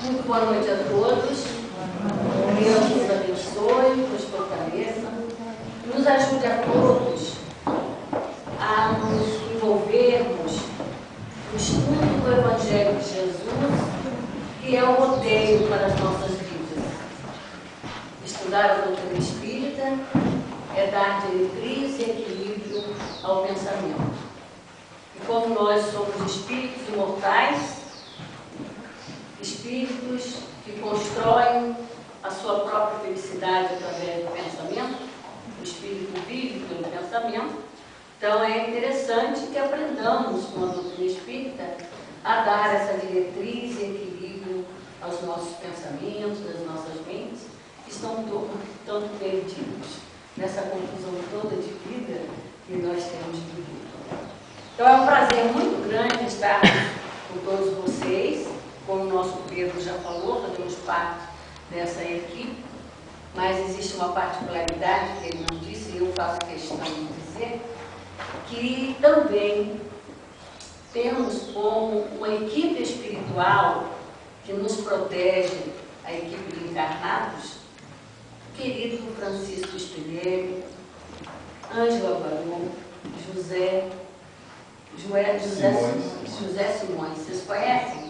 Muito boa noite a todos. Deus nos abençoe, nos fortaleça, nos ajude a todos a nos envolvermos no estudo do Evangelho de Jesus, que é o roteiro para as nossas vidas. Estudar a doutrina espírita é dar diretriz e equilíbrio ao pensamento. E como nós somos espíritos imortais, espíritos que constroem a sua própria felicidade através do pensamento, o espírito vive pelo pensamento, então é interessante que aprendamos com a doutrina espírita a dar essa diretriz e equilíbrio aos nossos pensamentos, às nossas mentes, que estão tanto perdidos nessa confusão toda de vida que nós temos vivido. Então é um prazer muito grande estar com todos vocês. Como o nosso Pedro já falou, fazemos parte dessa equipe, mas existe uma particularidade que ele não disse, e eu faço questão de dizer, que também temos como uma equipe espiritual que nos protege, a equipe de encarnados, o querido Francisco Spinelli, Ângela Barão, José Simões. Vocês conhecem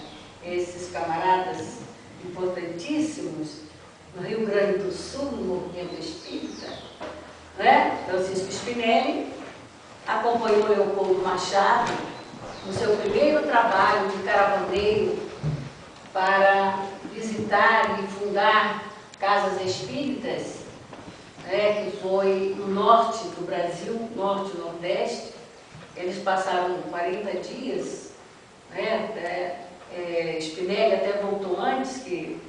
esses camaradas importantíssimos no Rio Grande do Sul, no movimento espírita, né? Francisco Spinelli acompanhou Leopoldo Machado no seu primeiro trabalho de caravaneiro para visitar e fundar casas espíritas, né, que foi no norte do Brasil, norte e nordeste. Eles passaram 40 dias, né? Spinelli até voltou antes, que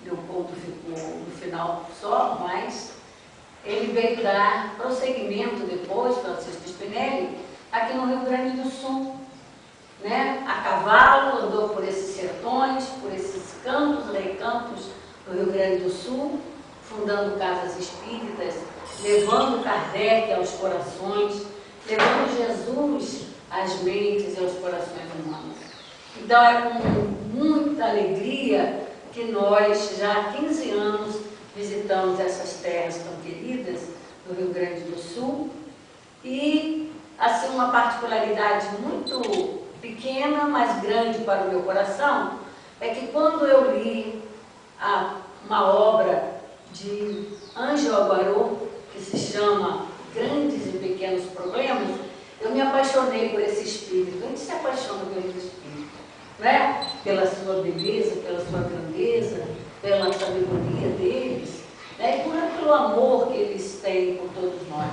Leopoldo ficou no final só, mas ele veio dar prosseguimento depois, Francisco Spinelli, aqui no Rio Grande do Sul, né? A cavalo, andou por esses sertões, por esses campos, recantos do Rio Grande do Sul, fundando casas espíritas, levando Kardec aos corações, levando Jesus às mentes e aos corações humanos. Então é com muita alegria que nós, já há 15 anos, visitamos essas terras tão queridas do Rio Grande do Sul. E, assim, uma particularidade muito pequena, mas grande para o meu coração, é que quando eu li uma obra de Ângela Barão, que se chama Grandes e Pequenos Problemas, eu me apaixonei por esse espírito. A gente se apaixona por esse espírito, né? Pela sua beleza, pela sua grandeza, pela sabedoria deles, né? E pelo amor que eles têm por todos nós.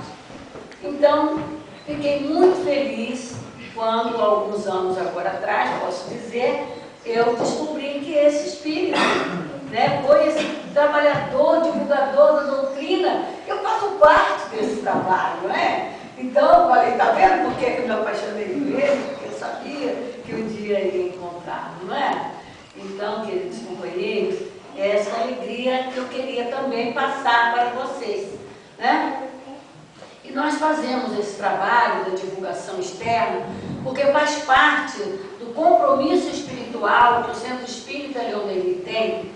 Então, fiquei muito feliz quando, alguns anos agora atrás, posso dizer, eu descobri que esse espírito, né, foi esse trabalhador, divulgador da doutrina. Eu faço parte desse trabalho, né? Então, eu falei, tá vendo por que eu me apaixonei por ele? Porque eu sabia que um dia ia encontrá-lo, não é? Então, queridos companheiros, é essa alegria que eu queria também passar para vocês, né? E nós fazemos esse trabalho da divulgação externa porque faz parte do compromisso espiritual que o Centro Espírita Leon Denis tem,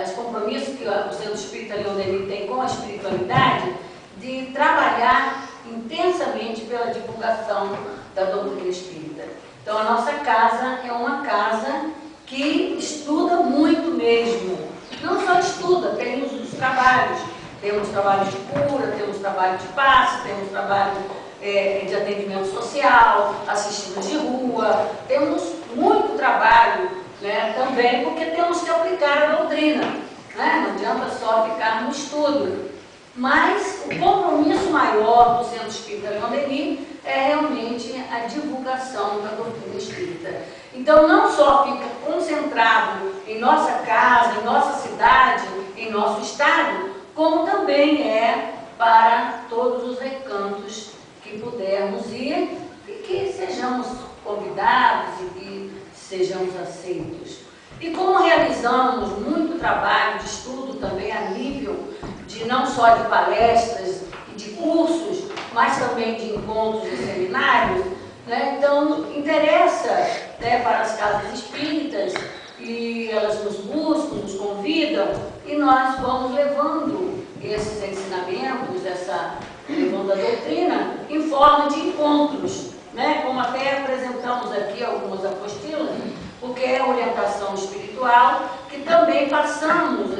os compromissos que o Centro Espírita Leon Denis tem com a espiritualidade, de trabalhar intensamente pela divulgação da doutrina espírita. Então, a nossa casa é uma casa que estuda muito mesmo. Não só estuda, temos os trabalhos. Temos trabalho de cura, temos trabalho de passe, temos trabalho de atendimento social, assistidos de rua. Temos muito trabalho, né, também, porque temos que aplicar a doutrina, né? Não adianta só ficar no estudo. Mas o compromisso maior do Centro Espírita Leon Denis é realmente a divulgação da doutrina espírita. Então, não só fica concentrado em nossa casa, em nossa cidade, em nosso estado, como também é para todos os recantos que pudermos ir e que sejamos convidados e que sejamos aceitos. E como realizamos muito trabalho de estudo também a nível de não só de palestras e de cursos, mas também de encontros e seminários, né? Então interessa, né, para as casas espíritas e e elas nos buscam, nos convidam, e nós vamos levando esses ensinamentos, levando a doutrina em forma de encontros, né? Como até apresentamos aqui algumas apostilas, porque é orientação espiritual, que também passamos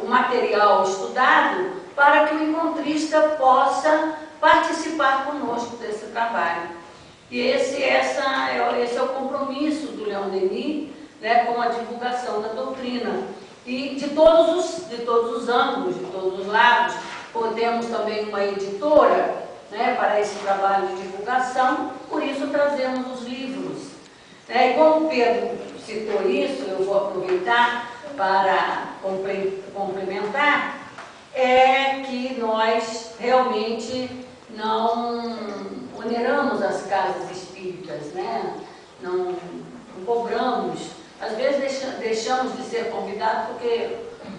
o material estudado para que o encontrista possa participar conosco desse trabalho. E esse é o compromisso do Leon Denis, né, com a divulgação da doutrina. E de todos os ângulos, de todos os lados. Temos também uma editora, né, para esse trabalho de divulgação, por isso trazemos os livros. E como o Pedro citou isso, eu vou aproveitar para complementar, é que nós realmente não oneramos as casas espíritas, né? Não cobramos. Às vezes deixamos de ser convidados porque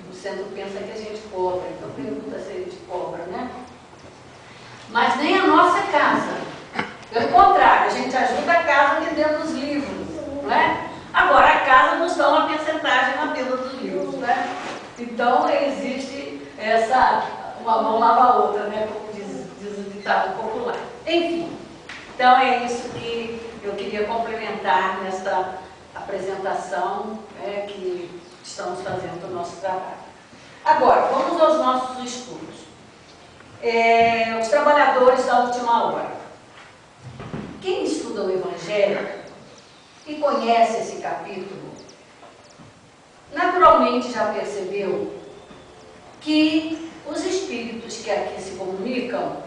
o centro pensa que a gente cobra, então pergunta se a gente cobra, né? Mas nem a nossa casa. Pelo contrário, a gente ajuda a casa vendendo os livros, não é? Agora a casa nos dá uma percentagem na venda dos livros, né? Então existe uma mão lava a outra, né? Como diz o ditado popular. Enfim, então é isso que eu queria complementar nesta apresentação que estamos fazendo do nosso trabalho. Agora, vamos aos nossos estudos. Os trabalhadores da última hora. Quem estuda o Evangelho e conhece esse capítulo, naturalmente já percebeu que os espíritos que aqui se comunicam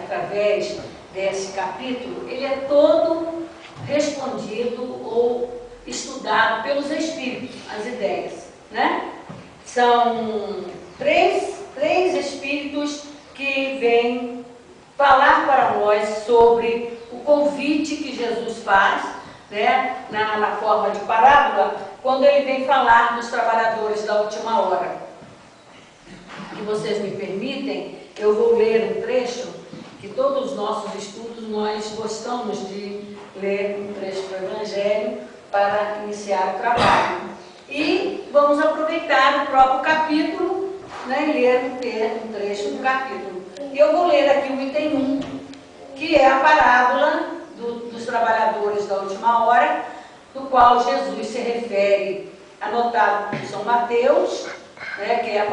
através desse capítulo, ele é todo respondido ou estudado pelos espíritos, as ideias, né? São três espíritos que vêm falar para nós sobre o convite que Jesus faz, né, na forma de parábola, quando ele vem falar dos trabalhadores da última hora. Se vocês me permitem, eu vou ler um trecho que todos os nossos estudos nós gostamos de ler um trecho do Evangelho para iniciar o trabalho. E vamos aproveitar o próprio capítulo, né, e ler um trecho do capítulo. Eu vou ler aqui o item 1, que é a parábola dos trabalhadores da última hora, do qual Jesus se refere, anotado por São Mateus, né, que é a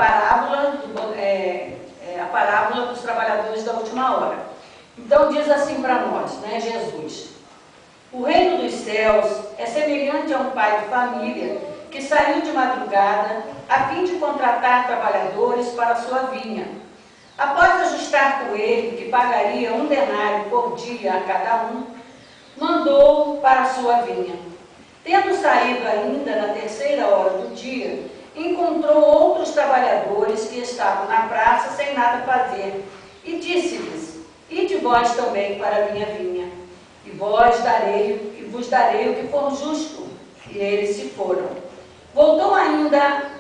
parábola dos trabalhadores da última hora. Então diz assim para nós, né, Jesus: o reino dos céus é semelhante a um pai de família que saiu de madrugada a fim de contratar trabalhadores para a sua vinha. Após ajustar com ele que pagaria 1 denário por dia a cada um, mandou para a sua vinha. Tendo saído ainda na 3ª hora do dia, encontrou outros trabalhadores que estavam na praça sem nada fazer, e disse-lhes: ide vós também para a minha vinha, e vos darei o que for justo. E eles se foram. Voltou ainda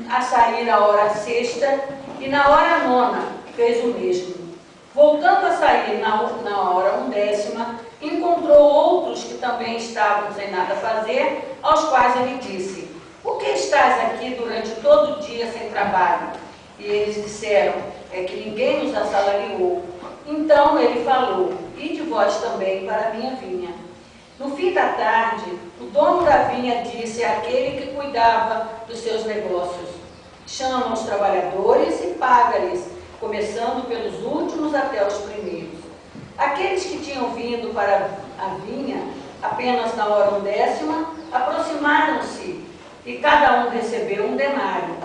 a sair na hora 6ª, e na hora 9ª fez o mesmo. Voltando a sair na hora 1ª, encontrou outros que também estavam sem nada a fazer, aos quais ele disse: por que estás aqui durante todo o dia sem trabalho? E eles disseram: é que ninguém nos assalariou. Então ele falou: ide vós também para a minha vinha. No fim da tarde, o dono da vinha disse àquele que cuidava dos seus negócios: chama os trabalhadores e paga-lhes, começando pelos últimos até os primeiros. Aqueles que tinham vindo para a vinha apenas na hora 1ª, aproximaram-se e cada um recebeu 1 denário.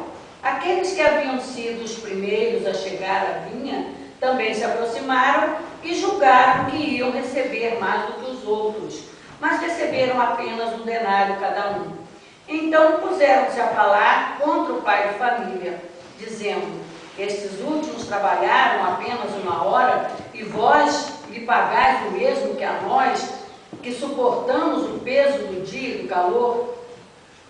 Aqueles que haviam sido os primeiros a chegar à vinha também se aproximaram e julgaram que iam receber mais do que os outros, mas receberam apenas 1 denário cada um. Então puseram-se a falar contra o pai de família, dizendo: estes últimos trabalharam apenas 1 hora, e vós lhe pagais o mesmo que a nós, que suportamos o peso do dia e do calor?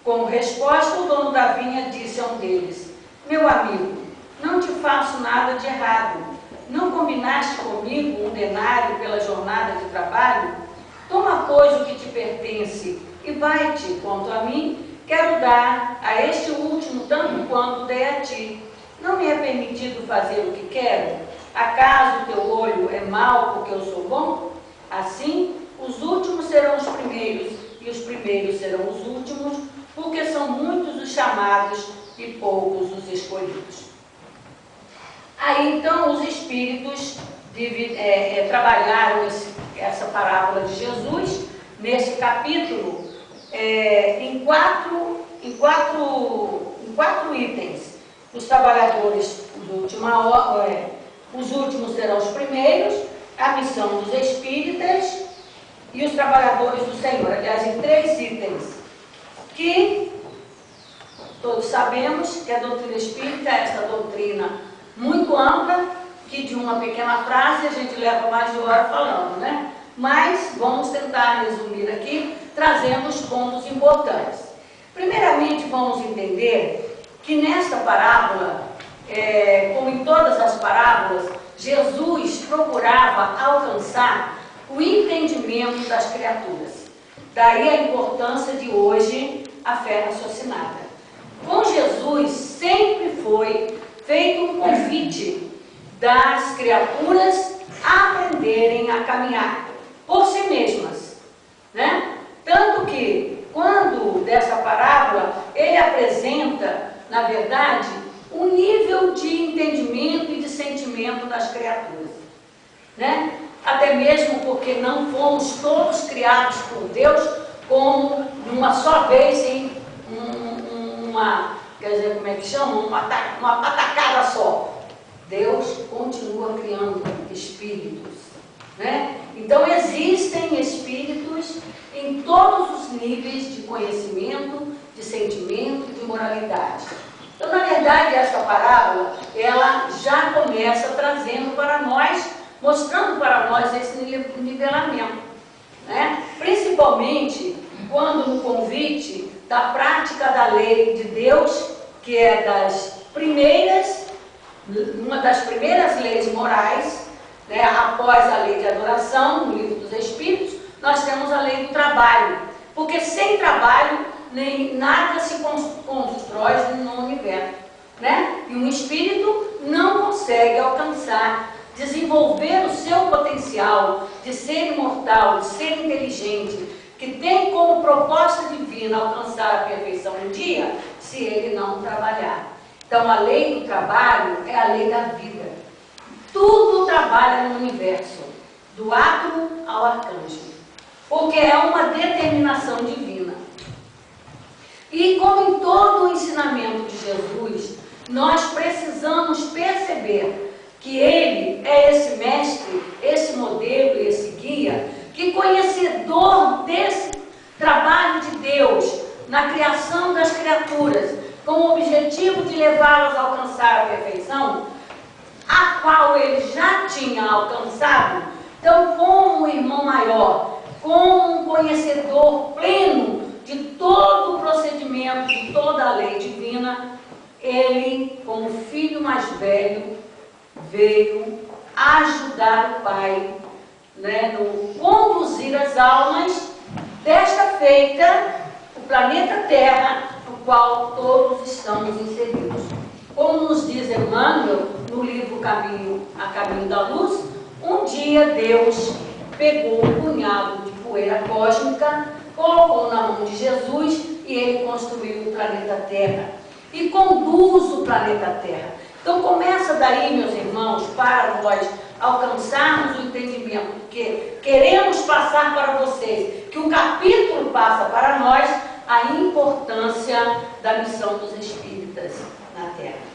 Como resposta, o dono da vinha disse a um deles: meu amigo, não te faço nada de errado. Não combinaste comigo 1 denário pela jornada de trabalho? Toma, pois, o que te pertence e vai-te, quanto a mim, quero dar a este último tanto quanto dei a ti. Não me é permitido fazer o que quero? Acaso teu olho é mau porque eu sou bom? Assim, os últimos serão os primeiros, e os primeiros serão os últimos, porque são muitos os chamados e poucos os escolhidos. Aí, então, os espíritos trabalharam essa parábola de Jesus, nesse capítulo, em quatro itens. Os trabalhadores, os últimos serão os primeiros, a missão dos espíritas e os trabalhadores do Senhor. Aliás, em 3 itens, que todos sabemos que a doutrina espírita é essa doutrina muito ampla, que de uma pequena frase a gente leva mais de hora falando, né? Mas vamos tentar resumir aqui, trazendo os pontos importantes. Primeiramente, vamos entender que nesta parábola, como em todas as parábolas, Jesus procurava alcançar o entendimento das criaturas. Daí a importância de hoje a fé raciocinada. Com Jesus sempre foi feito um convite das criaturas a aprenderem a caminhar por si mesmas, né? Tanto que, quando dessa parábola, ele apresenta, na verdade, o nível de entendimento e de sentimento das criaturas, né? Até mesmo porque não fomos todos criados por Deus como numa só vez, em quer dizer, como é que chama? Uma patacada só. Deus continua criando espíritos, né? Então existem espíritos em todos os níveis de conhecimento, de sentimento, de moralidade. Então, na verdade, essa parábola, ela já começa trazendo para nós, mostrando para nós esse nivelamento, né? Principalmente quando no convite da prática da lei de Deus, que é uma das primeiras leis morais, né? Após a lei de adoração, no livro dos Espíritos, nós temos a lei do trabalho, porque sem trabalho nem nada se constrói no universo, né? E um espírito não consegue alcançar, desenvolver o seu potencial de ser imortal, de ser inteligente, que tem como proposta divina alcançar a perfeição um dia, se ele não trabalhar. Então, a lei do trabalho é a lei da vida. Tudo trabalha no universo, do átomo ao arcanjo, porque é uma determinação divina. E como em todo o ensinamento de Jesus, nós precisamos perceber que ele é esse mestre, esse modelo, esse guia, que conhecedor desse trabalho de Deus na criação das criaturas, com o objetivo de levá-las a alcançar a perfeição, a qual ele já tinha alcançado. Então, como irmão maior, como um conhecedor pleno de todo o procedimento, de toda a lei divina, ele, como filho mais velho, veio ajudar o Pai, né, no conduzir as almas desta feita, o planeta Terra, no qual todos estamos inseridos. Como nos diz Emmanuel, no livro A Caminho da Luz, um dia Deus pegou um punhado de poeira cósmica, colocou na mão de Jesus e ele construiu o planeta Terra e conduz o planeta Terra. Então começa daí, meus irmãos, para nós alcançarmos o entendimento, porque queremos passar para vocês, que o capítulo passa para nós a importância da missão dos espíritas na Terra.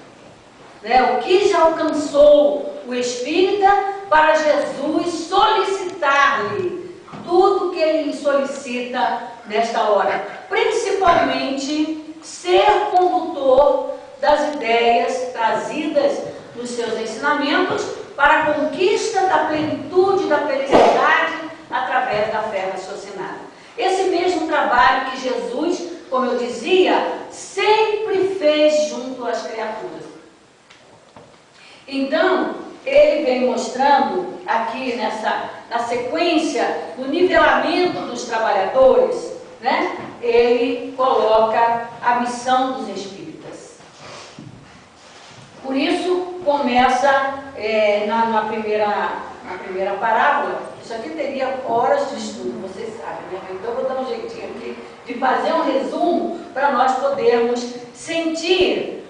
Né? O que já alcançou o espírita para Jesus solicitar-lhe tudo que ele lhe solicita nesta hora, principalmente ser condutor das ideias trazidas nos seus ensinamentos para a conquista da plenitude da felicidade através da fé raciocinada. Esse mesmo trabalho que Jesus, como eu dizia, sempre fez junto às criaturas. Então, ele vem mostrando aqui na sequência, no nivelamento dos trabalhadores, né, ele coloca a missão dos espíritas. Por isso, começa na primeira parábola. Isso aqui teria horas de estudo, vocês sabem, né? Então eu vou dar um jeitinho aqui de fazer um resumo para nós podermos sentir,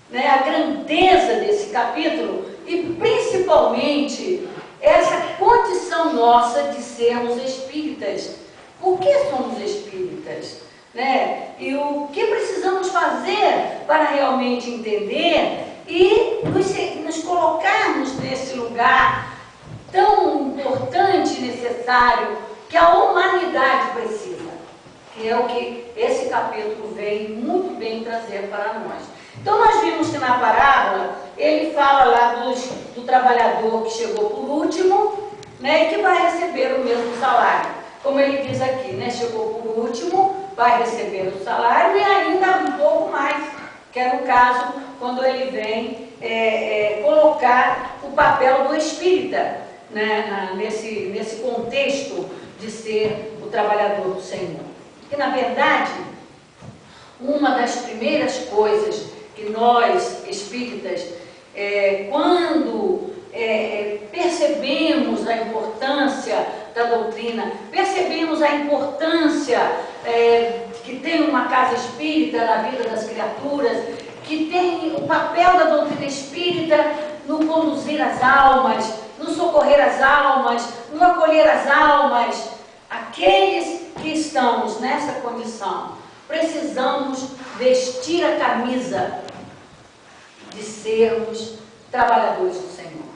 né, a grandeza desse capítulo e principalmente essa condição nossa de sermos espíritas. Por que somos espíritas? Né? E o que precisamos fazer para realmente entender e nos colocarmos nesse lugar tão importante e necessário que a humanidade precisa, que é o que esse capítulo vem muito bem trazer para nós. Então nós vimos que na parábola ele fala lá do trabalhador que chegou por último, né, e que vai receber o mesmo salário. Como ele diz aqui, né, chegou por último, vai receber o salário e ainda um pouco mais, que é no caso quando ele vem colocar o papel do espírita, né, nesse contexto de ser o trabalhador do Senhor. Porque, na verdade, uma das primeiras coisas que nós, espíritas, quando percebemos a importância da doutrina, percebemos a importância que tem uma casa espírita na vida das criaturas, que tem o papel da doutrina espírita no conduzir as almas, no socorrer as almas, no acolher as almas, aqueles que estamos nessa condição, precisamos vestir a camisa de sermos trabalhadores do Senhor.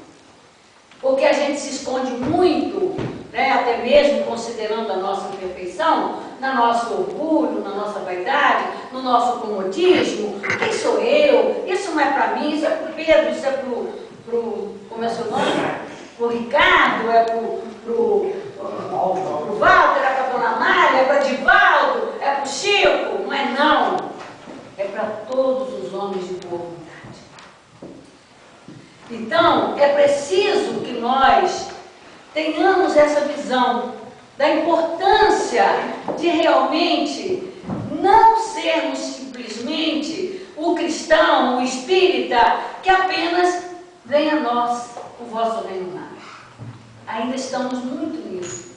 Porque a gente se esconde muito, né, até mesmo considerando a nossa imperfeição, no nosso orgulho, na nossa vaidade, no nosso comodismo. Quem sou eu? Isso não é para mim, isso é para o Pedro, isso é para o como é seu nome? Para o Ricardo, é para o Walter, é para a Dona Amália, é para o Divaldo, é para o Chico. Não é não. É para todos os homens de boa vontade. Então, é preciso que nós tenhamos essa visão da importância de realmente não sermos simplesmente o cristão, o espírita, que apenas venha a nós o vosso reino. Ainda estamos muito nisso,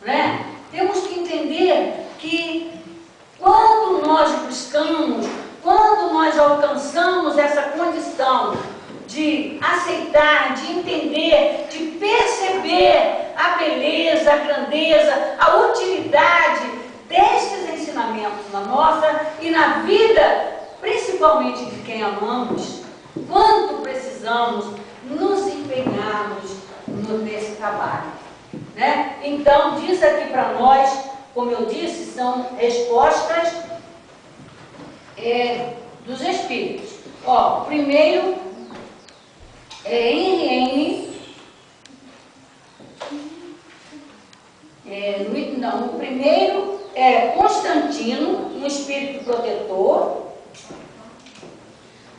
né? Temos que entender que quando nós buscamos, quando nós alcançamos essa condição de aceitar, de entender, de perceber a beleza, a grandeza, a utilidade destes ensinamentos na nossa e na vida, principalmente de quem amamos, quanto precisamos nos empenharmos nesse trabalho, né? Então, diz aqui para nós, como eu disse, são respostas dos espíritos. Ó, o primeiro é Henriene, o primeiro é Constantino, um espírito protetor.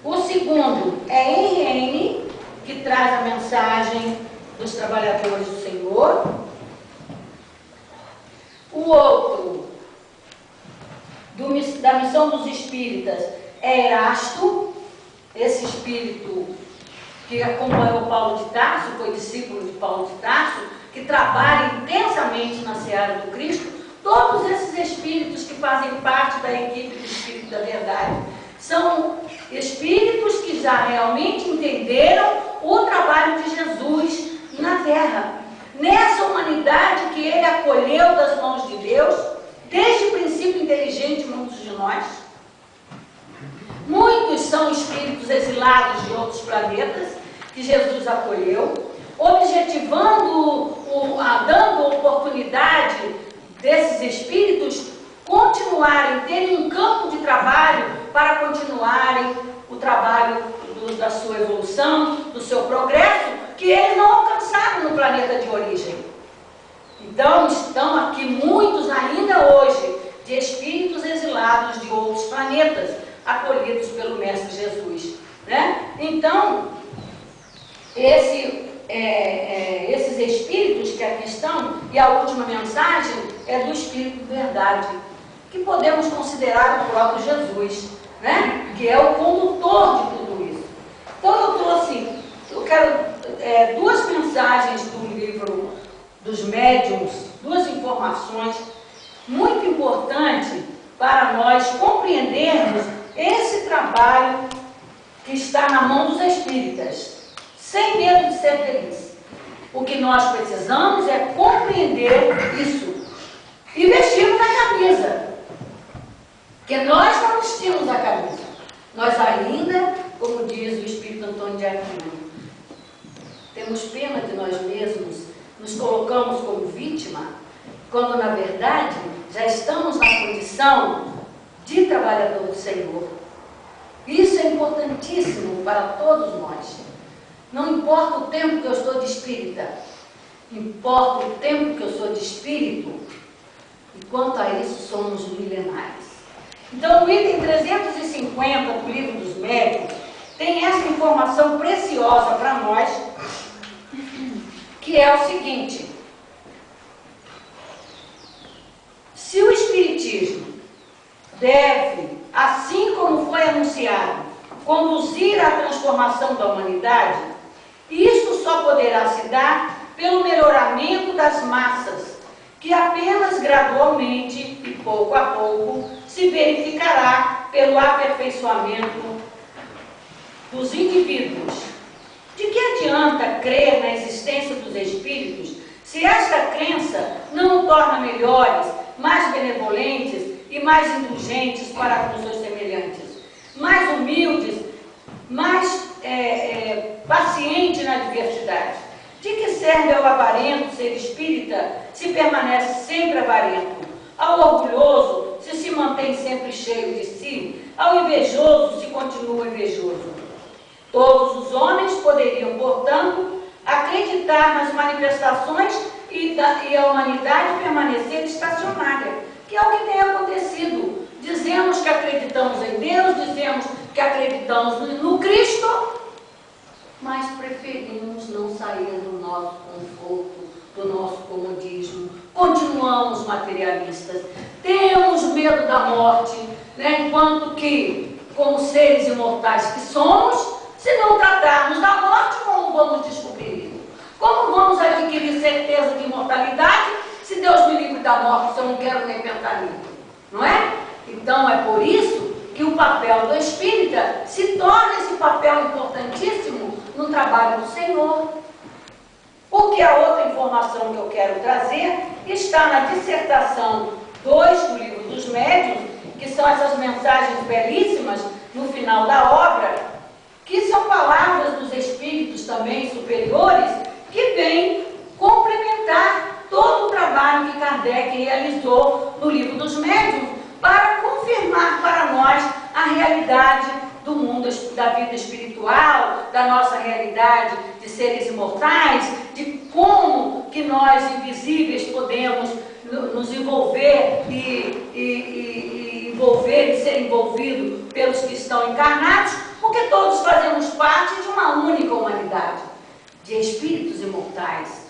O segundo é Henriene, que traz a mensagem dos trabalhadores do Senhor. O outro, da missão dos espíritas, é Erasto, esse espírito que acompanhou Paulo de Tarso, foi discípulo de Paulo de Tarso, que trabalha intensamente na seara do Cristo. Todos esses espíritos que fazem parte da equipe do Espírito da Verdade são espíritos que já realmente entenderam o trabalho de Jesus na terra, nessa humanidade que ele acolheu das mãos de Deus, desde o princípio inteligente, muitos de nós. Muitos são espíritos exilados de outros planetas que Jesus acolheu, objetivando, dando oportunidade desses espíritos continuarem, terem um campo de trabalho para continuarem o trabalho da sua evolução, do seu progresso, que eles não alcançaram no planeta de origem. Então, estão aqui muitos ainda hoje de espíritos exilados de outros planetas, acolhidos pelo Mestre Jesus, né? Então, esses espíritos que aqui estão, e a última mensagem é do Espírito Verdade, que podemos considerar o próprio Jesus, né? Que é o condutor de tudo isso. Então eu quero duas mensagens do livro dos médiuns, duas informações muito importantes para nós compreendermos esse trabalho que está na mão dos espíritas, sem medo de ser feliz. O que nós precisamos é compreender isso e vestirmos a camisa, porque nós não vestimos a camisa. Nós ainda, como diz o Espírito Antônio de Aquino, temos pena de nós mesmos, nos colocamos como vítima, quando na verdade já estamos na condição de trabalhador do Senhor. Isso é importantíssimo para todos nós. Não importa o tempo que eu estou de espírita, importa o tempo que eu sou de espírito, e quanto a isso somos milenares. Então, no item 350 do Livro dos Médiuns, tem essa informação preciosa para nós, que é o seguinte: se o Espiritismo deve, assim como foi anunciado, conduzir à transformação da humanidade, isto só poderá se dar pelo melhoramento das massas, que apenas gradualmente e pouco a pouco se verificará pelo aperfeiçoamento dos indivíduos. De que adianta crer na existência dos espíritos se esta crença não o torna melhores, mais benevolentes e mais indulgentes para com seus semelhantes, mais humildes, mais pacientes na adversidade? De que serve ao avarento ser espírita se permanece sempre avarento? Ao orgulhoso se mantém sempre cheio de si? Ao invejoso se continua invejoso? Todos os homens poderiam, portanto, acreditar nas manifestações e a humanidade permanecer estacionária, que é o que tem acontecido. Dizemos que acreditamos em Deus, dizemos que acreditamos no Cristo, mas preferimos não sair do nosso conforto, do nosso comodismo. Continuamos materialistas, temos medo da morte, né? Enquanto que, como seres imortais que somos, se não tratarmos da morte, como vamos descobrir isso? Como vamos adquirir certeza de imortalidade se Deus me livre da morte, se eu não quero nem pensar nisso? Não é? Então é por isso que o papel do espírita se torna esse papel importantíssimo no trabalho do Senhor. Porque a outra informação que eu quero trazer está na dissertação 2 do Livro dos Médiuns, que são essas mensagens belíssimas no final da obra, que são palavras dos espíritos também superiores, que vêm complementar todo o trabalho que Kardec realizou no Livro dos Médiuns, para confirmar para nós a realidade do mundo, da vida espiritual, da nossa realidade de seres imortais, de como que nós invisíveis podemos nos envolver e ser envolvidos pelos que estão encarnados, porque todos fazemos parte de uma única humanidade, de espíritos imortais,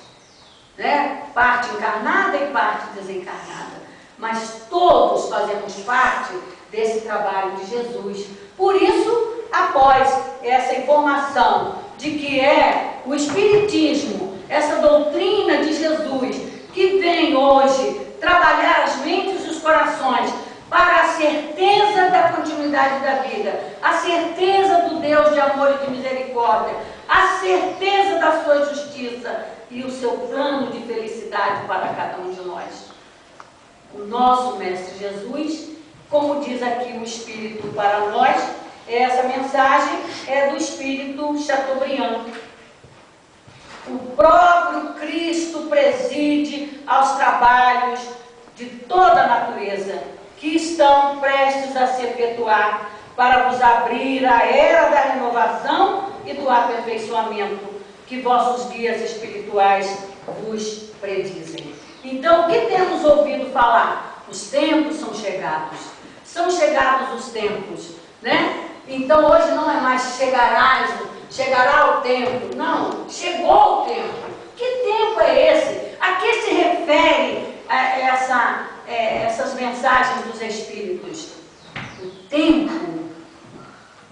né? Parte encarnada e parte desencarnada. Mas todos fazemos parte desse trabalho de Jesus. Por isso, após essa informação de que é o Espiritismo, essa doutrina de Jesus, que vem hoje trabalhar as mentes e os corações para a certeza da continuidade da vida, a certeza do Deus de amor e de misericórdia, a certeza da sua justiça e o seu plano de felicidade para cada um de nós. O nosso Mestre Jesus, como diz aqui o Espírito para nós, essa mensagem é do Espírito Chateaubriand. O próprio Cristo preside aos trabalhos de toda a natureza que estão prestes a se efetuar para vos abrir a era da renovação e do aperfeiçoamento que vossos guias espirituais vos predizem. Então, o que temos ouvido falar? Os tempos são chegados. São chegados os tempos, né? Então, hoje não é mais chegará o tempo. Não, chegou o tempo. Que tempo é esse? A que se refere essas mensagens dos Espíritos. O tempo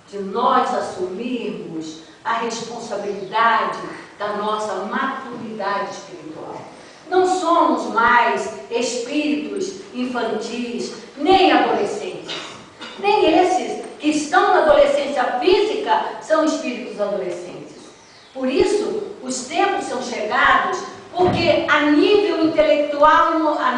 de nós assumirmos a responsabilidade da nossa maturidade espiritual. Não somos mais espíritos infantis, nem adolescentes. Nem esses que estão na adolescência física são espíritos adolescentes. Por isso, os tempos são chegados, porque a nível intelectual, a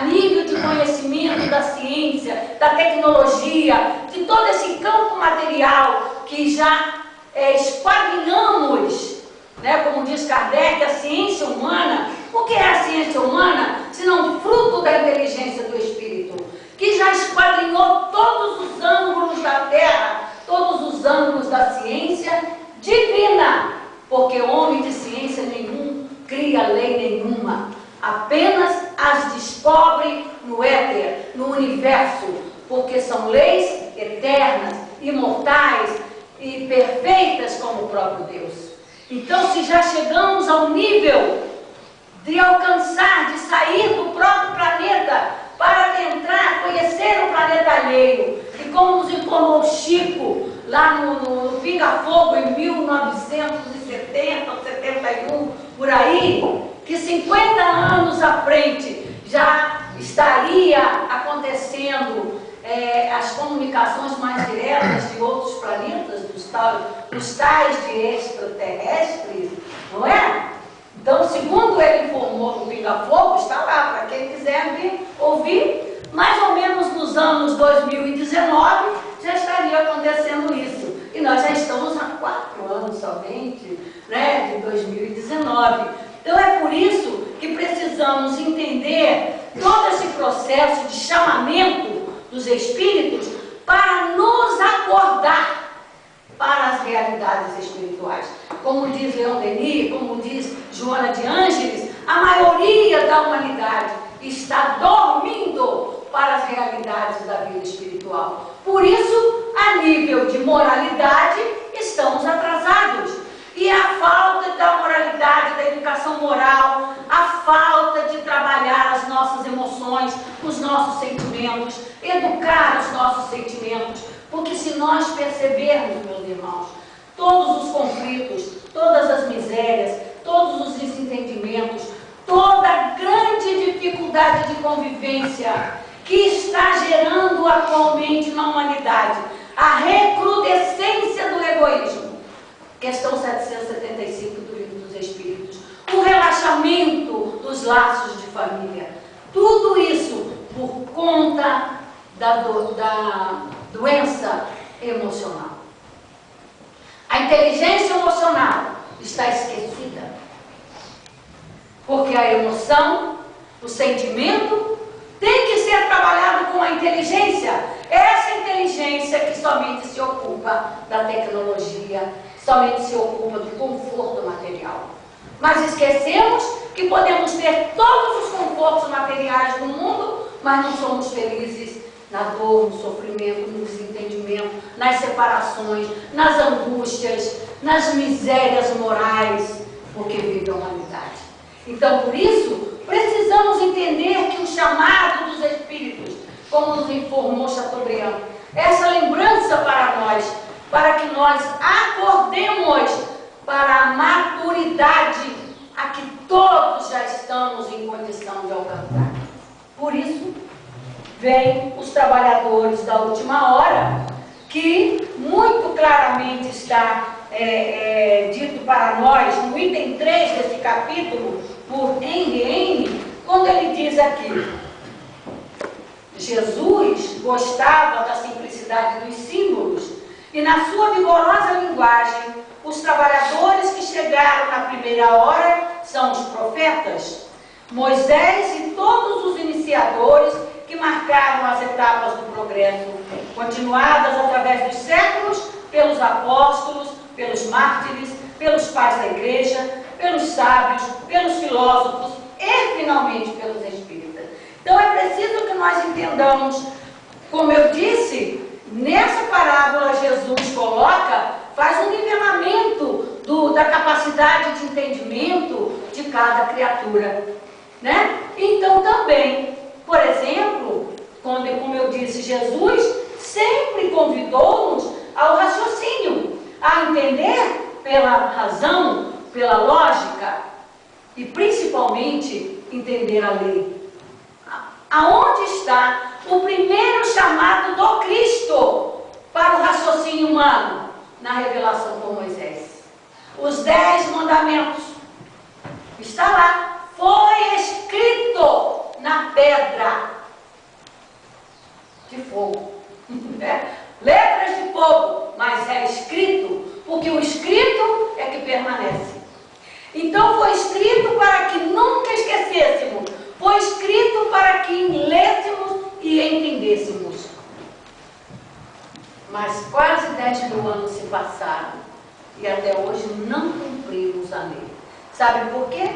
nível de conhecimento da ciência, da tecnologia, de todo esse campo material que já esquadrinhamos, né, como diz Kardec, a ciência humana. O que é a ciência humana, senão fruto da inteligência do Espírito, que já esquadrinhou todos os ângulos da Terra, todos os ângulos da ciência divina, porque homem de ciência nenhum cria lei nenhuma, apenas as descobre no éter, no universo, porque são leis eternas, imortais e perfeitas como o próprio Deus. Então, se já chegamos ao nível de alcançar, de sair do próprio planeta para adentrar, conhecer o planeta alheio, e como nos informou Chico lá no Pinga Fogo em 1970 ou 71, por aí, que 50 anos à frente já estaria acontecendo as comunicações mais diretas de outros planetas, dos tais de extraterrestres, não é? Então, segundo ele informou no Pinga Fogo, está lá, para quem quiser vir ouvir, mais ou menos nos anos 2019 já estaria acontecendo isso. E nós já estamos há 4 anos somente, né, de 2019. Então é por isso que precisamos entender todo esse processo de chamamento dos espíritos para nos acordar para as realidades espirituais. Como diz Leon Denis, como diz Joana de Ângeles, a maioria da humanidade está dormindo para as realidades da vida espiritual. Por isso, a nível de moralidade, estamos atrasados. E a falta da moralidade, da educação moral, a falta de trabalhar as nossas emoções, os nossos sentimentos, educar os nossos sentimentos, porque se nós percebermos, meus irmãos, todos os conflitos, todas as misérias, todos os desentendimentos, toda a grande dificuldade de convivência que está gerando atualmente na humanidade, a recrudescência do egoísmo, questão 775 do Livro dos Espíritos, o relaxamento dos laços de família, tudo isso por conta da doença emocional. A inteligência emocional está esquecida, porque a emoção, o sentimento, tem que ser trabalhado com a inteligência. Essa inteligência que somente se ocupa da tecnologia, somente se ocupa do conforto material. Mas esquecemos que podemos ter todos os confortos materiais do mundo, mas não somos felizes na dor, no sofrimento, no desentendimento, nas separações, nas angústias, nas misérias morais, porque vive a humanidade. Então, por isso, precisamos entender que o chamado dos Espíritos, como nos informou Chateaubriand, é essa lembrança para nós, para que nós acordemos para a maturidade a que todos já estamos em condição de alcançar. Por isso, vêm os trabalhadores da última hora, que muito claramente está dito para nós, no item 3 desse capítulo, por Henry Heine, quando ele diz aqui: Jesus gostava da simplicidade dos símbolos, e na sua vigorosa linguagem, os trabalhadores que chegaram na primeira hora são os profetas, Moisés e todos os iniciadores que marcaram as etapas do progresso, continuadas através dos séculos pelos apóstolos, pelos mártires, pelos pais da igreja, pelos sábios, pelos filósofos e, finalmente, pelos espíritas. Então, é preciso que nós entendamos, como eu disse, nessa parábola Jesus coloca, faz um nivelamento da capacidade de entendimento de cada criatura, né? Então, também pela razão, pela lógica e principalmente entender a lei. Aonde está o primeiro chamado do Cristo para o raciocínio humano? Na revelação com Moisés. Os 10 mandamentos. Está lá. Foi escrito na pedra de fogo. Letras de fogo, mas é escrito, porque o escrito é que permanece. Então foi escrito para que nunca esquecêssemos. Foi escrito para que lêssemos e entendêssemos. Mas quase 10.000 anos se passaram e até hoje não cumprimos a lei. Sabe por quê?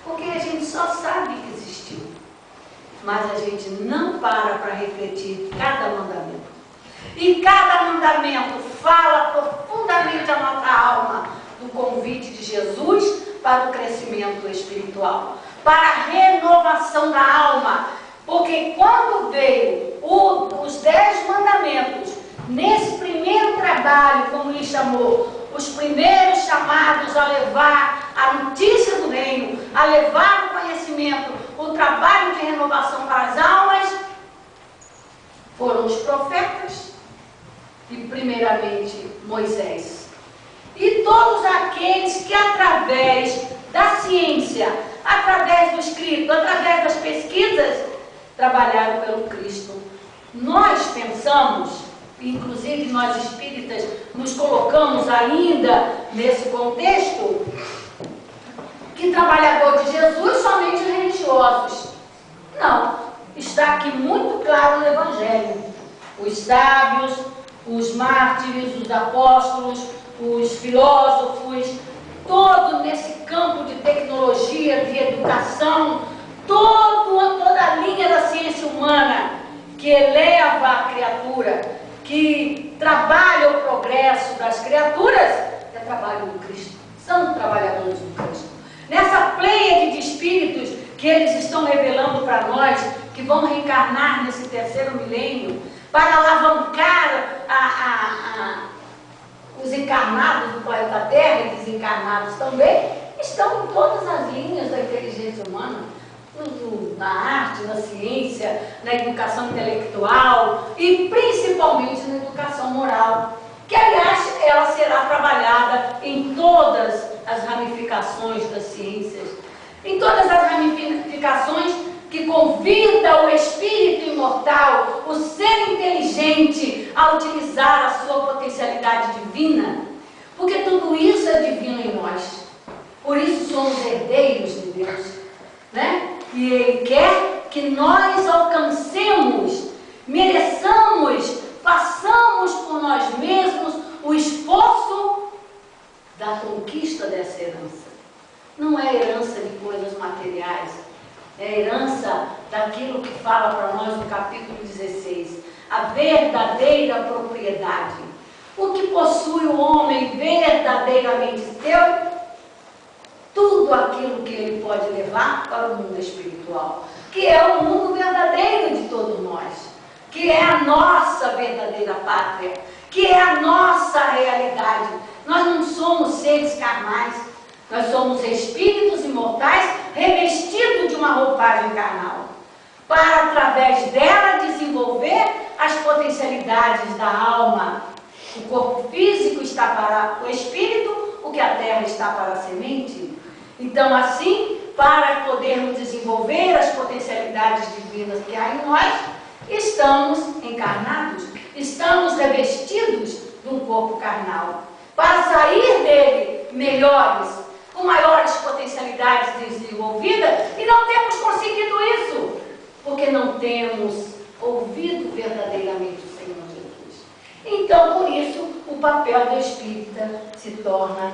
Porque a gente só sabe que existiu, mas a gente não para refletir cada mandamento. E cada mandamento fala profundamente a nossa alma do convite de Jesus para o crescimento espiritual, para a renovação da alma. Porque quando veio os 10 mandamentos, nesse primeiro trabalho, como ele chamou, os primeiros chamados a levar a notícia do reino, a levar o conhecimento, o trabalho de renovação para as almas, foram os profetas e primeiramente Moisés. E todos aqueles que através da ciência, através do escrito, através das pesquisas, trabalharam pelo Cristo. Nós pensamos, inclusive nós espíritas nos colocamos ainda nesse contexto, que trabalhador de Jesus somente os religiosos. Não, está aqui muito claro no Evangelho. Os sábios, os mártires, os apóstolos, os filósofos, todo nesse campo de tecnologia, de educação, toda a linha da ciência humana que eleva a criatura, que trabalha o progresso das criaturas, é trabalho do Cristo. São trabalhadores do Cristo. Nessa pleiade de espíritos que eles estão revelando para nós, que vão reencarnar nesse terceiro milênio, para alavancar os encarnados do planeta Terra e desencarnados também, estão em todas as linhas da inteligência humana. Na arte, na ciência, na educação intelectual e principalmente na educação moral, que aliás ela será trabalhada em todas as ramificações das ciências, em todas as ramificações que convida o espírito imortal, o ser inteligente, a utilizar a sua potencialidade divina, porque tudo isso é divino em nós, por isso somos herdeiros de Deus, né? E Ele quer que nós alcancemos, mereçamos, façamos por nós mesmos o esforço da conquista dessa herança. Não é herança de coisas materiais, é herança daquilo que fala para nós no capítulo 16, a verdadeira propriedade. O que possui o homem verdadeiramente seu? Tudo aquilo que ele pode levar para o mundo espiritual, que é o mundo verdadeiro de todos nós, que é a nossa verdadeira pátria, que é a nossa realidade. Nós não somos seres carnais, nós somos espíritos imortais revestidos de uma roupagem carnal, para através dela desenvolver as potencialidades da alma. O corpo físico está para o espírito, o que a terra está para a semente. Então, assim, para podermos desenvolver as potencialidades divinas que há em nós, estamos encarnados, estamos revestidos de um corpo carnal, para sair dele melhores, com maiores potencialidades desenvolvidas, e não temos conseguido isso, porque não temos ouvido verdadeiramente o Senhor Jesus. Então, por isso, o papel do espírita se torna,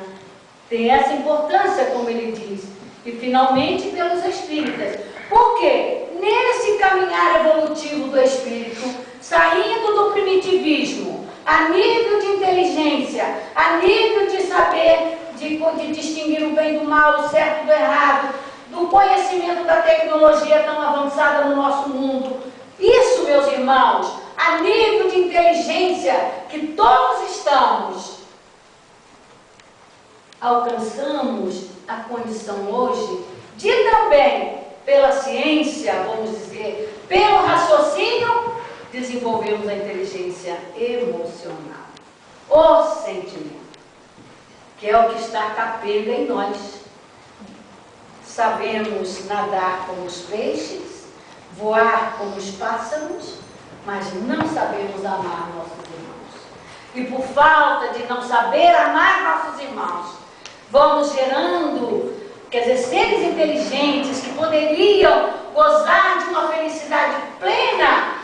tem essa importância, como ele diz, e finalmente pelos espíritas. Por quê? Nesse caminhar evolutivo do espírito, saindo do primitivismo, a nível de inteligência, a nível de saber, de distinguir o bem do mal, o certo do errado, do conhecimento da tecnologia tão avançada no nosso mundo. Isso, meus irmãos, a nível de inteligência que todos estamos, alcançamos a condição hoje de também, pela ciência, vamos dizer, pelo raciocínio, desenvolvermos a inteligência emocional, o sentimento, que é o que está capenga em nós. Sabemos nadar como os peixes, voar como os pássaros, mas não sabemos amar nossos irmãos. E por falta de não saber amar nossos irmãos, vamos gerando, quer dizer, seres inteligentes que poderiam gozar de uma felicidade plena,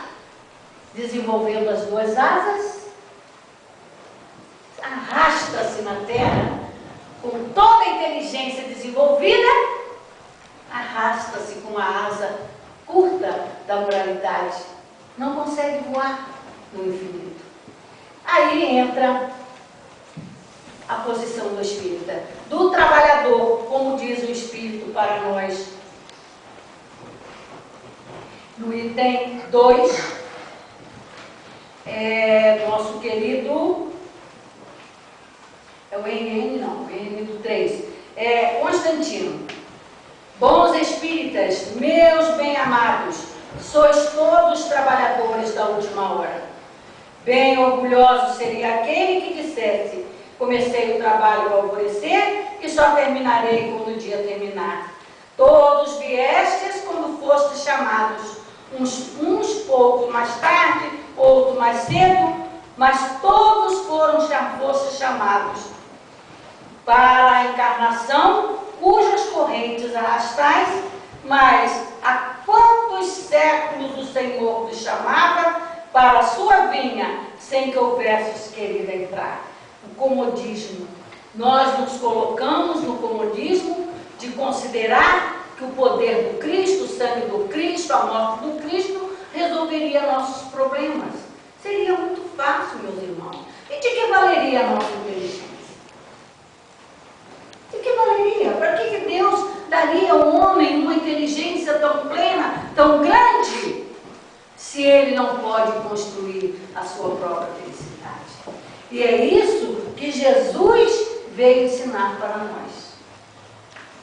desenvolvendo as duas asas, arrasta-se na terra com toda a inteligência desenvolvida, arrasta-se com a asa curta da moralidade, não consegue voar no infinito. Aí entra a posição do espírita, do trabalhador, como diz o Espírito para nós. No item 2, nosso querido, é o NN, não, o NN do 3, Constantino. Bons espíritas, meus bem-amados, sois todos trabalhadores da última hora. Bem orgulhoso seria aquele que dissesse: comecei o trabalho ao alvorecer e só terminarei quando o dia terminar. Todos viestes quando fostes chamados, uns pouco mais tarde, outros mais cedo, mas todos foste chamados para a encarnação, cujas correntes arrastais, mas há quantos séculos o Senhor vos chamava para a sua vinha, sem que houvesses querido entrar. O comodismo. Nós nos colocamos no comodismo de considerar que o poder do Cristo, o sangue do Cristo, a morte do Cristo, resolveria nossos problemas. Seria muito fácil, meus irmãos. E de que valeria a nossa inteligência? De que valeria? Para que Deus daria ao homem uma inteligência tão plena, tão grande, se ele não pode construir a sua própria felicidade? E é isso que Jesus veio ensinar para nós.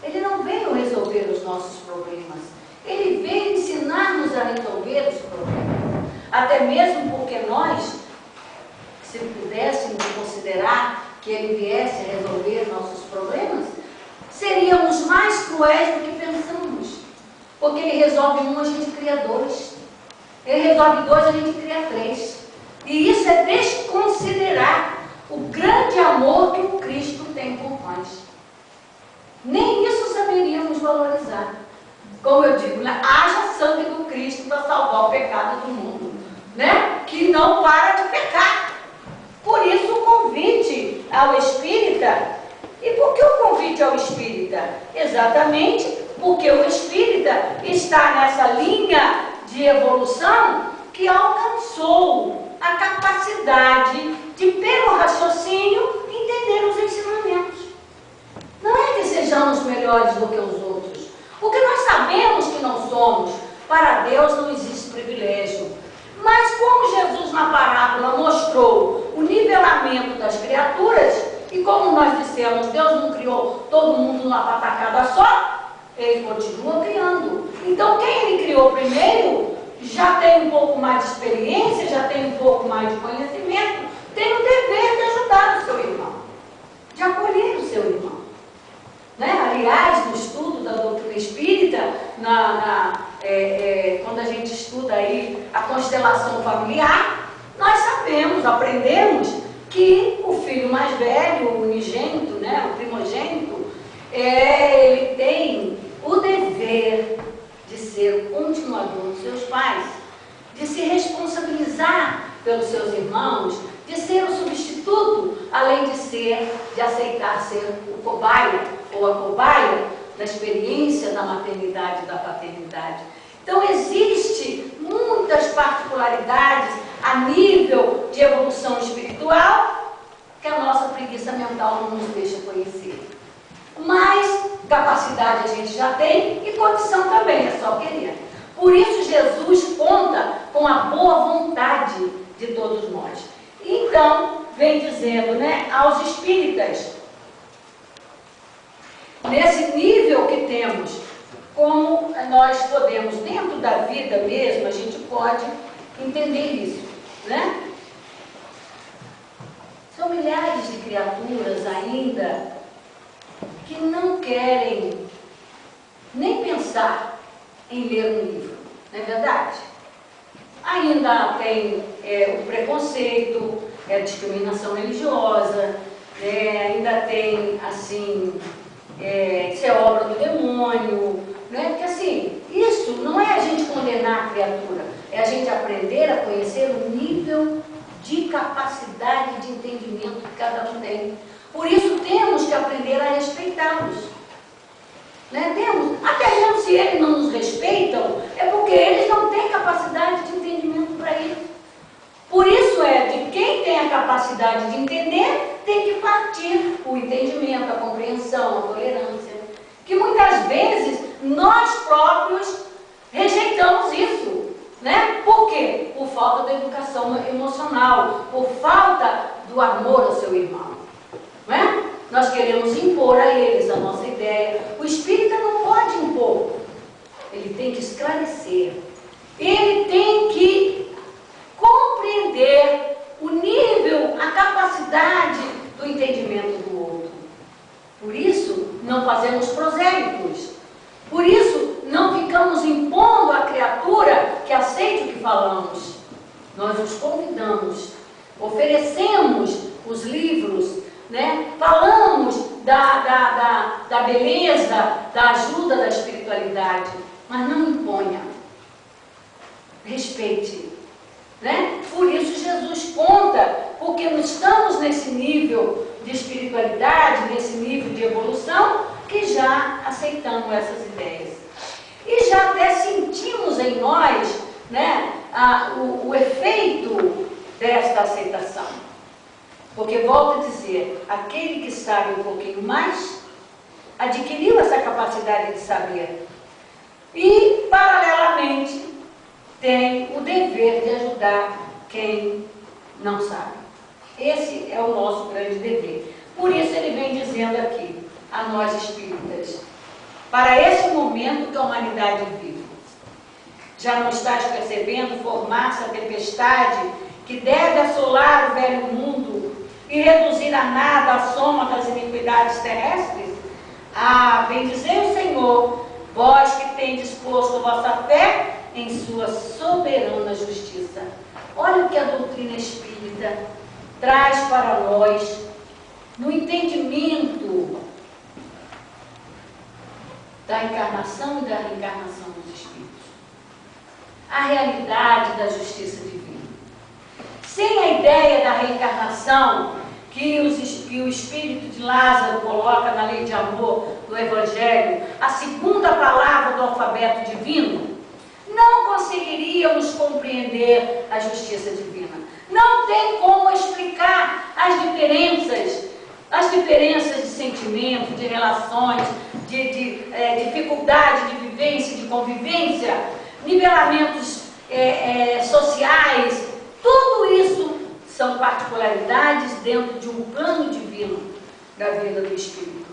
Ele não veio resolver os nossos problemas. Ele veio ensinar-nos a resolver os problemas. Até mesmo porque nós, se pudéssemos considerar que ele viesse a resolver nossos problemas, seríamos mais cruéis do que pensamos. Porque ele resolve um, a gente cria dois. Ele resolve dois, a gente cria três. E isso é desconsiderar o grande amor que o Cristo tem por nós. Nem isso saberíamos valorizar. Como eu digo, né? Haja sangue do Cristo para salvar o pecado do mundo, né? Que não para de pecar. Por isso o convite ao espírita. E por que o convite ao espírita? Exatamente porque o espírita está nessa linha de evolução que alcançou a capacidade de, pelo raciocínio, entender os ensinamentos. Não é que sejamos melhores do que os outros, porque nós sabemos que não somos. Para Deus não existe privilégio. Mas como Jesus na parábola mostrou o nivelamento das criaturas, e como nós dissemos, Deus não criou todo mundo numa patacada só, ele continua criando. Então quem ele criou primeiro já tem um pouco mais de experiência, já tem um pouco mais de conhecimento, tem o dever de ajudar o seu irmão, de acolher o seu irmão. Né? Aliás, no estudo da doutrina espírita, quando a gente estuda aí a constelação familiar, nós sabemos, aprendemos que o filho mais velho, o unigênito, né, o primogênito, ele tem o dever de ser o continuador dos seus pais, de se responsabilizar pelos seus irmãos, de ser o substituto, além de aceitar ser o cobaia ou a cobaia da experiência da maternidade e da paternidade. Então, existe muitas particularidades a nível de evolução espiritual que a nossa preguiça mental não nos deixa conhecer. Mas capacidade a gente já tem e condição também, é só querer. Por isso Jesus conta com a boa vontade de todos nós. Então, vem dizendo, né, aos espíritas: nesse nível que temos, como nós podemos, dentro da vida mesmo, a gente pode entender isso, né? São milhares de criaturas ainda que não querem nem pensar em ler um livro, não é verdade? Ainda tem o preconceito, a discriminação religiosa, ainda tem, assim, isso é obra do demônio, né? Porque, assim, isso não é a gente condenar a criatura, é a gente aprender a conhecer o nível de capacidade de entendimento que cada um tem. Por isso temos que aprender a respeitá-los. Né? Até mesmo se eles não nos respeitam, é porque eles não têm capacidade de entendimento para isso. Por isso de quem tem a capacidade de entender, tem que partir o entendimento, a compreensão, a tolerância. Que muitas vezes nós próprios rejeitamos isso. Né? Por quê? Por falta da educação emocional, por falta do amor ao seu irmão. Não é? Nós queremos impor a eles a nossa ideia. O espírita não pode impor, ele tem que esclarecer, ele tem que compreender o nível, a capacidade do entendimento do outro. Por isso, não fazemos prosélitos. Por isso, não ficamos impondo à criatura que aceite o que falamos. Nós os convidamos, oferecemos os livros, né? Falamos da beleza, da ajuda da espiritualidade, mas não imponha. Respeite. Né? Por isso Jesus conta, porque estamos nesse nível de espiritualidade, nesse nível de evolução, que já aceitamos essas ideias. E já até sentimos em nós, né, o efeito desta aceitação. Porque, volto a dizer, aquele que sabe um pouquinho mais, adquiriu essa capacidade de saber. E, paralelamente, tem o dever de ajudar quem não sabe. Esse é o nosso grande dever. Por isso ele vem dizendo aqui, a nós espíritas, para esse momento que a humanidade vive. Já não estás percebendo formar-se a tempestade que deve assolar o velho mundo e reduzir a nada a soma das iniquidades terrestres? Ah, bendizer o Senhor, vós que tendes posto a vossa fé em sua soberana justiça. Olha o que a doutrina espírita traz para nós no entendimento da encarnação e da reencarnação dos espíritos. A realidade da justiça divina. Sem a ideia da reencarnação que o Espírito de Lázaro coloca na lei de amor do Evangelho, a segunda palavra do alfabeto divino, não conseguiríamos compreender a justiça divina. Não tem como explicar as diferenças de sentimento, de relações, de dificuldade de vivência, de convivência, nivelamentos sociais. Tudo isso são particularidades dentro de um plano divino da vida do Espírito,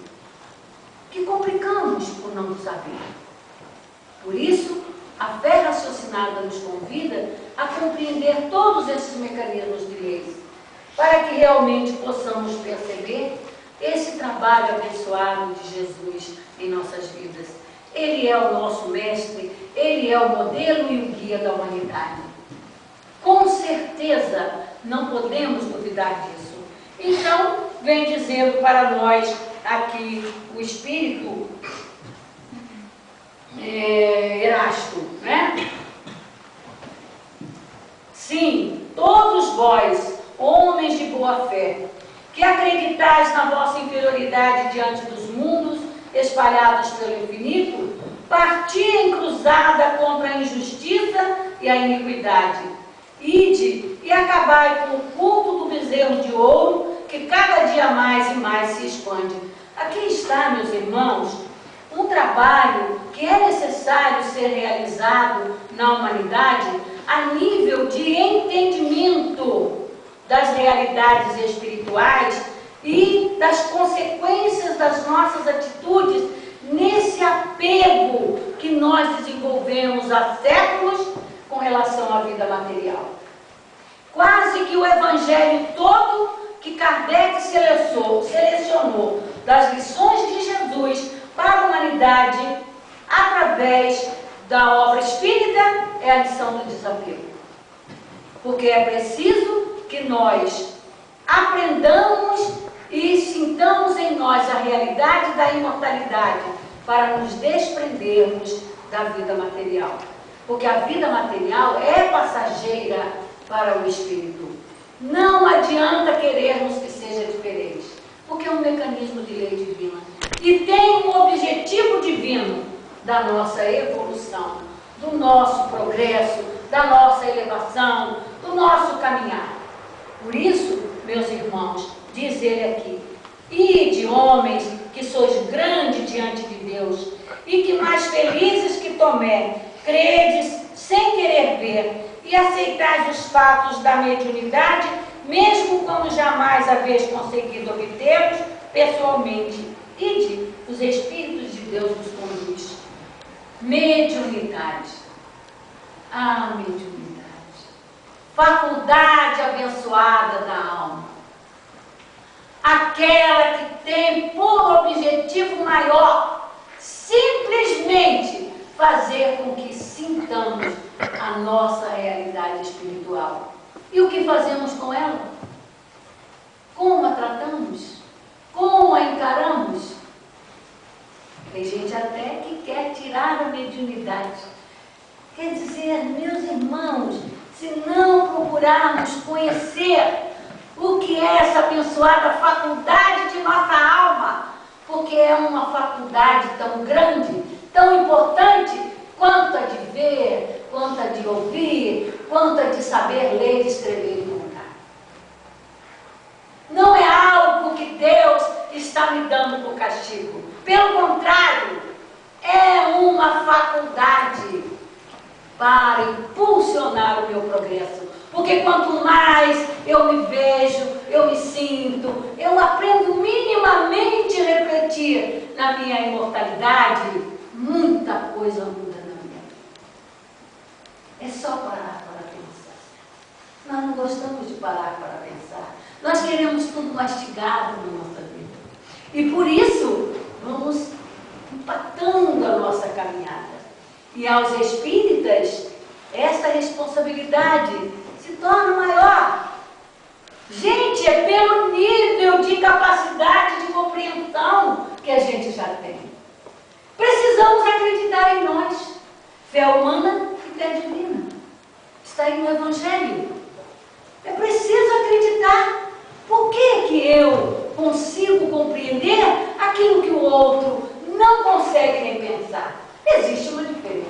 que complicamos por não saber. Por isso, a fé raciocinada nos convida a compreender todos esses mecanismos de leis, para que realmente possamos perceber esse trabalho abençoado de Jesus em nossas vidas. Ele é o nosso mestre, ele é o modelo e o guia da humanidade. Com certeza, não podemos duvidar disso. Então, vem dizendo para nós aqui o Espírito Erasto, né? Sim, todos vós, homens de boa fé, que acreditais na vossa inferioridade diante dos mundos espalhados pelo infinito, parti em cruzada contra a injustiça e a iniquidade. Ide e acabai com o culto do bezerro de ouro, que cada dia mais e mais se expande. Aqui está, meus irmãos, um trabalho que é necessário ser realizado na humanidade a nível de entendimento das realidades espirituais e das consequências das nossas atitudes nesse apego que nós desenvolvemos há séculos com relação à vida material. Quase que o Evangelho todo que Kardec selecionou das lições de Jesus para a humanidade através da obra espírita é a lição do desapego. Porque é preciso que nós aprendamos e sintamos em nós a realidade da imortalidade para nos desprendermos da vida material. Porque a vida material é passageira para o espírito. Não adianta querermos que seja diferente, porque é um mecanismo de lei divina e tem um objetivo divino da nossa evolução, do nosso progresso, da nossa elevação, do nosso caminhar. Por isso, meus irmãos, diz ele aqui: ide, homens, que sois grandes diante de Deus, e que mais felizes que Tomé, credes sem querer ver, e aceitais os fatos da mediunidade, mesmo quando jamais haveis conseguido obtê-los pessoalmente. Ide, os Espíritos de Deus vos conduz. Mediunidade. Ah, mediunidade. Faculdade abençoada da alma. Aquela que tem por objetivo maior simplesmente fazer com que sintamos a nossa realidade espiritual. E o que fazemos com ela? Como a tratamos? Como a encaramos? Tem gente até que quer tirar a mediunidade. Quer dizer, meus irmãos, se não procurarmos conhecer o que é essa abençoada faculdade de nossa alma, porque é uma faculdade tão grande, tão importante, quanto a de ver, quanto a de ouvir, quanto a de saber ler, escrever e contar. Não é algo que Deus está me dando por castigo. Pelo contrário, é uma faculdade para impulsionar o meu progresso. Porque quanto mais eu me vejo, eu me sinto, eu aprendo minimamente a refletir na minha imortalidade, muita coisa muda na minha vida. É só parar para pensar. Nós não gostamos de parar para pensar. Nós queremos tudo mastigado na nossa vida. E por isso, vamos empatando a nossa caminhada. E aos espíritas, essa responsabilidade se torna maior. Gente, é pelo nível de capacidade de compreensão que a gente já tem. Precisamos acreditar em nós. Fé humana e fé divina. Está aí no Evangelho. É preciso acreditar. Por que eu consigo compreender aquilo que o outro não consegue nem pensar? Existe uma diferença.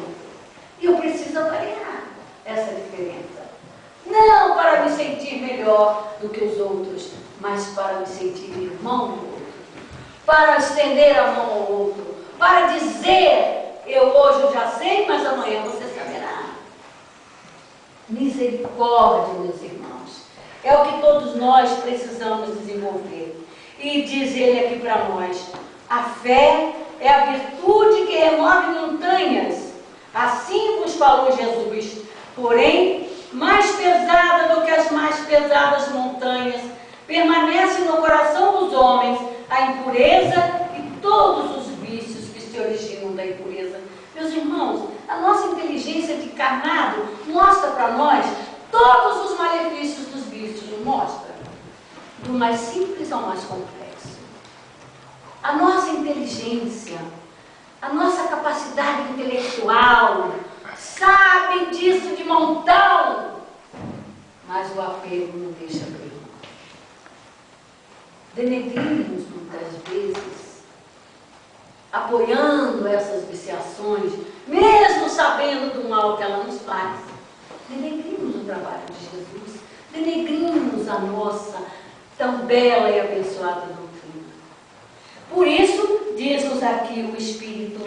E eu preciso avaliar essa diferença. Não para me sentir melhor do que os outros, mas para me sentir irmão do outro. Para estender a mão ao outro. Para dizer, hoje já sei, mas amanhã você saberá. Misericórdia, meus irmãos. É o que todos nós precisamos desenvolver. E diz ele aqui para nós: a fé é a virtude que remove montanhas. Assim vos falou Jesus. Porém, mais pesada do que as mais pesadas montanhas, permanece no coração dos homens a impureza e todos os vícios que se originam da impureza. Meus irmãos, a nossa inteligência de encarnado mostra para nós todos os malefícios dos vícios, não mostra? Do mais simples ao mais complexo. A nossa inteligência, a nossa capacidade intelectual, sabe disso de montão, mas o apego não deixa abrir. Denegrimos muitas vezes, apoiando essas viciações, mesmo sabendo do mal que ela nos faz. Denegrimos o trabalho de Jesus, denegrimos a nossa tão bela e abençoada doutrina. Por isso, diz-nos aqui o Espírito,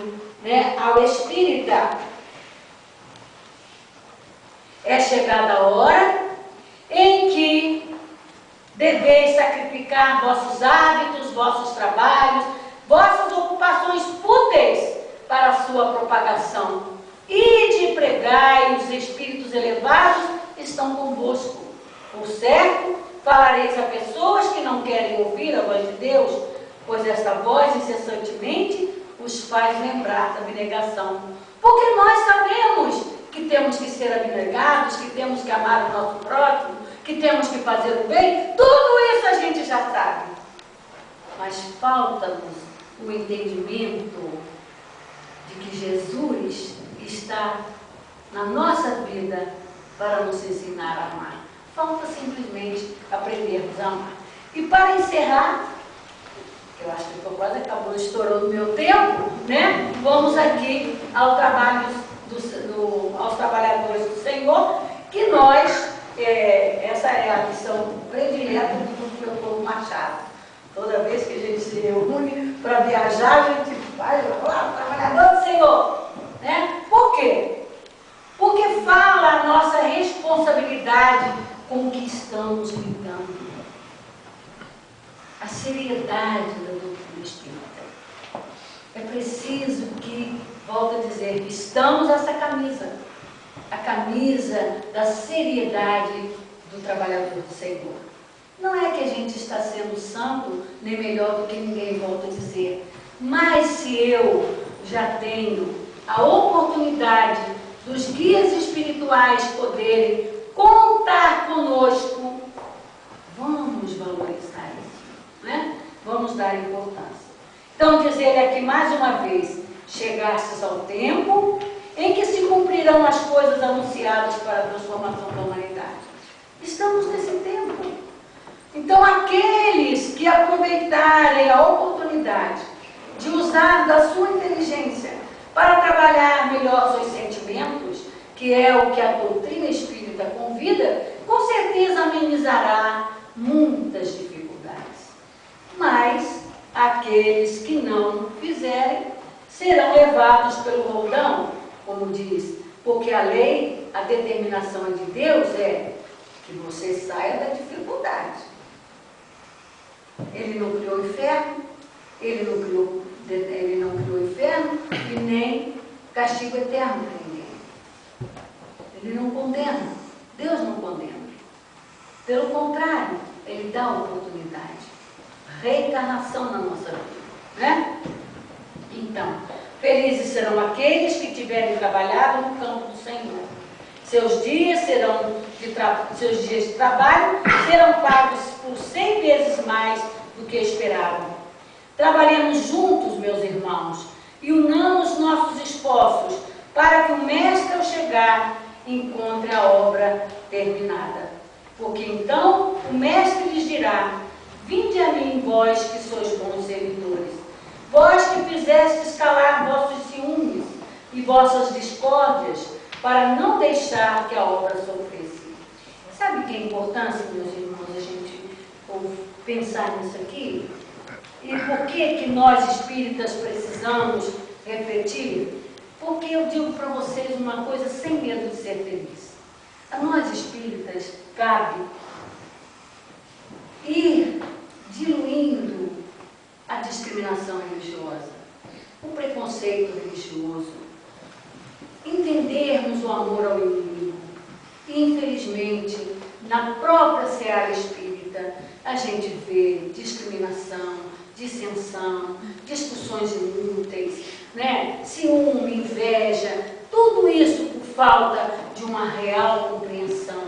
ao Espírita: é chegada a hora em que deveis sacrificar vossos hábitos, vossos trabalhos, vossas ocupações fúteis para a sua propagação. Ide e pregai, os espíritos elevados estão convosco. Por certo, falareis a pessoas que não querem ouvir a voz de Deus, pois esta voz incessantemente os faz lembrar da abnegação. Porque nós sabemos que temos que ser abnegados, que temos que amar o nosso próximo, que temos que fazer o bem, tudo isso a gente já sabe. Mas falta-nos o entendimento de que Jesus está na nossa vida para nos ensinar a amar. Falta simplesmente aprendermos a amar. E para encerrar, eu acho que estou quase acabou, estourou o meu tempo, né? Vamos aqui ao trabalho aos trabalhadores do Senhor, que nós, essa é a missão predileta do Leopoldo Machado. Toda vez que a gente se reúne para viajar, a gente vai lá, trabalhador do Senhor. Né? Por quê? Porque fala a nossa responsabilidade com o que estamos lidando. A seriedade da doutrina espírita. É preciso que, volto a dizer, estamos essa camisa. A camisa da seriedade do trabalhador do Senhor. Não é que a gente está sendo santo, nem melhor do que ninguém, volto a dizer. Mas se eu já tenho a oportunidade dos guias espirituais poderem contar conosco, vamos valorizar isso, né? Vamos dar importância. Então, diz ele aqui mais uma vez, chegastes ao tempo em que se cumprirão as coisas anunciadas para a transformação da humanidade. Estamos nesse tempo. Então, aqueles que aproveitarem a oportunidade de usar da sua inteligência para trabalhar melhor seus sentimentos, que é o que a doutrina espírita convida, com certeza amenizará muitas dificuldades. Mas aqueles que não fizerem serão levados pelo roldão, como diz, porque a lei, a determinação de Deus é que você saia da dificuldade. Ele não criou o inferno, ele não criou o inferno e nem castigo eterno para ninguém. Ele não condena, Deus não condena. Pelo contrário, ele dá oportunidade, reencarnação na nossa vida, né? Então, felizes serão aqueles que tiverem trabalhado no campo do Senhor. Seus dias de trabalho serão pagos por 100 vezes mais do que esperavam. Trabalhemos juntos, meus irmãos, e unamos nossos esforços para que o Mestre, ao chegar, encontre a obra terminada. Porque então o Mestre lhes dirá: vinde a mim, vós que sois bons servidores, vós que fizestes calar vossos ciúmes e vossas discórdias, para não deixar que a obra sofresse. Sabe que é a importância, meus irmãos, a gente pensar nisso aqui? E por que nós espíritas precisamos refletir? Porque eu digo para vocês uma coisa sem medo de ser feliz. A nós espíritas cabe ir diluindo a discriminação religiosa, o preconceito religioso, entendermos o amor ao inimigo. E, infelizmente, na própria seara espírita, a gente vê discriminação, dissensão, discussões inúteis, né? Ciúme, inveja, tudo isso por falta de uma real compreensão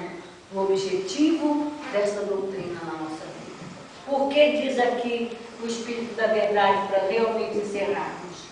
do objetivo dessa doutrina na nossa vida. Por que diz aqui o Espírito da Verdade, para realmente encerrarmos?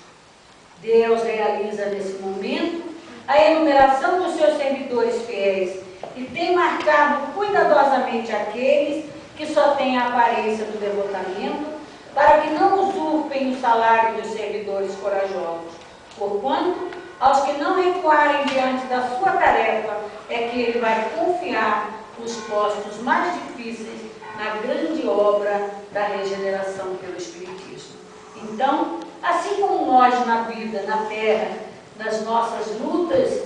Deus realiza nesse momento a enumeração dos seus servidores fiéis e tem marcado cuidadosamente aqueles que só têm a aparência do devotamento, para que não usurpem o salário dos servidores corajosos. Porquanto, aos que não recuarem diante da sua tarefa, é que ele vai confiar os postos mais difíceis na grande obra da regeneração pelo Espiritismo. Então, assim como nós na vida, na Terra, nas nossas lutas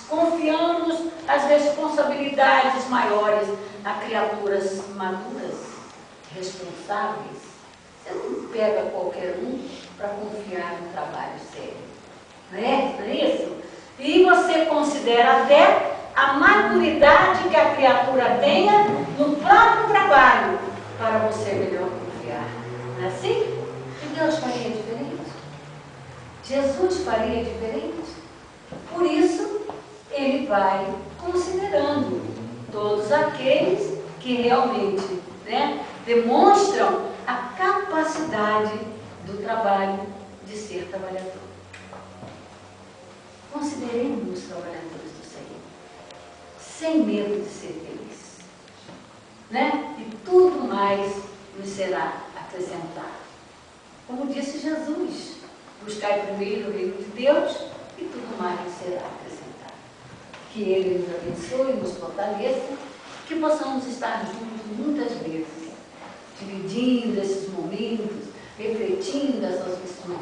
confiamos as responsabilidades maiores a criaturas maduras, responsáveis. Você não pega qualquer um para confiar no trabalho sério. Não é isso? E você considera até a maturidade que a criatura tenha no próprio trabalho para você melhor confiar. Não é assim? E Deus faria diferente? Jesus faria diferente? Por isso, ele vai considerando todos aqueles que realmente, né, demonstram a capacidade do trabalho de ser trabalhador. Consideremos os trabalhadores do Senhor, sem medo de ser feliz, né? E tudo mais nos será acrescentado. Como disse Jesus, buscai primeiro o reino de Deus e tudo mais nos será acrescentado. Que Ele nos abençoe, nos fortaleça, que possamos estar juntos muitas vezes, dividindo esses momentos, refletindo essas lições.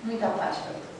Muita paz para todos.